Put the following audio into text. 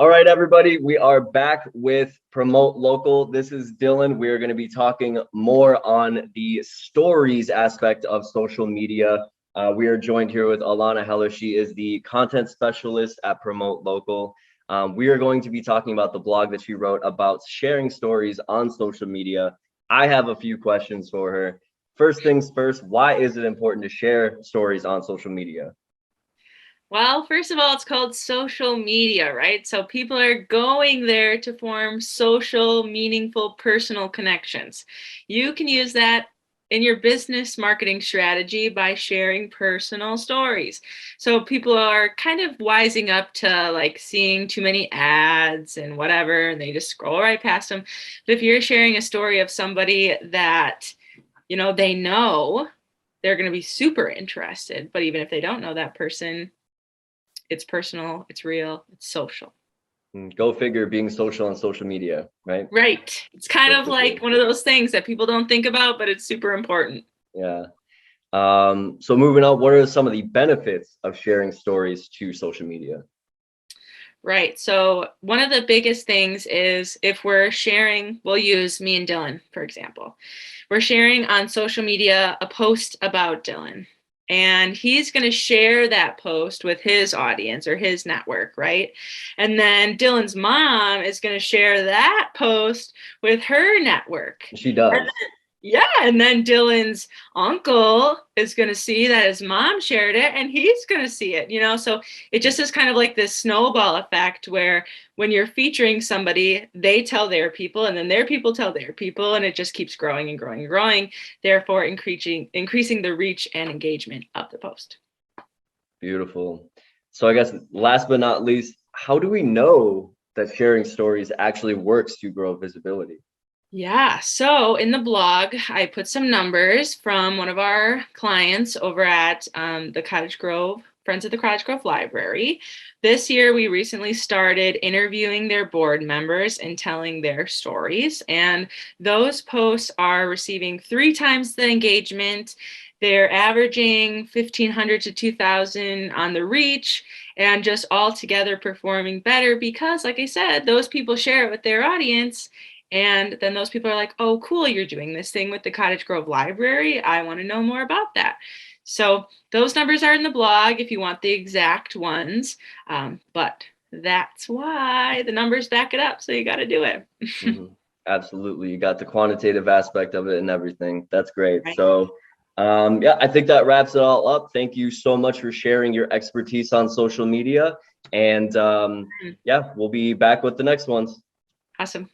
All right, everybody, we are back with Promote Local. This is Dylan. We are going to be talking more on the stories aspect of social media. We are joined here with Alana Heller. She is the content specialist at Promote Local. We are going to be talking about the blog that she wrote about sharing stories on social media. I have a few questions for her. First things first, why is it important to share stories on social media? Well, first of all, it's called social media, right? So people are going there to form social, meaningful, personal connections. You can use that in your business marketing strategy by sharing personal stories. So people are kind of wising up to like seeing too many ads and whatever, and they just scroll right past them. But if you're sharing a story of somebody that, they know, they're going to be super interested. But even if they don't know that person, it's personal, it's real, it's social. Go figure, being social on social media, right? Right. It's kind Go of figure. like one of those things that people don't think about, but it's super important. Yeah. So moving on, what are some of the benefits of sharing stories to social media? Right. So one of the biggest things is if we're sharing, we'll use me and Dylan, for example. We're sharing on social media a post about Dylan. And he's going to share that post with his audience or his network, right? And then Dylan's mom is going to share that post with her network. She And does. yeah, and then Dylan's uncle is going to see that his mom shared it and he's going to see it. So it just is kind of like this snowball effect where when you're featuring somebody, they tell their people and then their people tell their people, and it just keeps growing and growing and growing, therefore increasing the reach and engagement of the post. Beautiful. So I guess last but not least, how do we know that sharing stories actually works to grow visibility? Yeah, so in the blog, I put some numbers from one of our clients over at the Cottage Grove, Friends of the Cottage Grove Library. This year, we recently started interviewing their board members and telling their stories. And those posts are receiving 3 times the engagement. They're averaging 1,500 to 2,000 on the reach and just all together performing better because, like I said, those people share it with their audience. And then those people are like, oh, cool, you're doing this thing with the Cottage Grove Library. I want to know more about that. So those numbers are in the blog if you want the exact ones. But that's why the numbers back it up. So you got to do it. Absolutely. You got the quantitative aspect of it and everything. That's great. Right. So yeah, I think that wraps it all up. Thank you so much for sharing your expertise on social media. And yeah, we'll be back with the next ones. Awesome.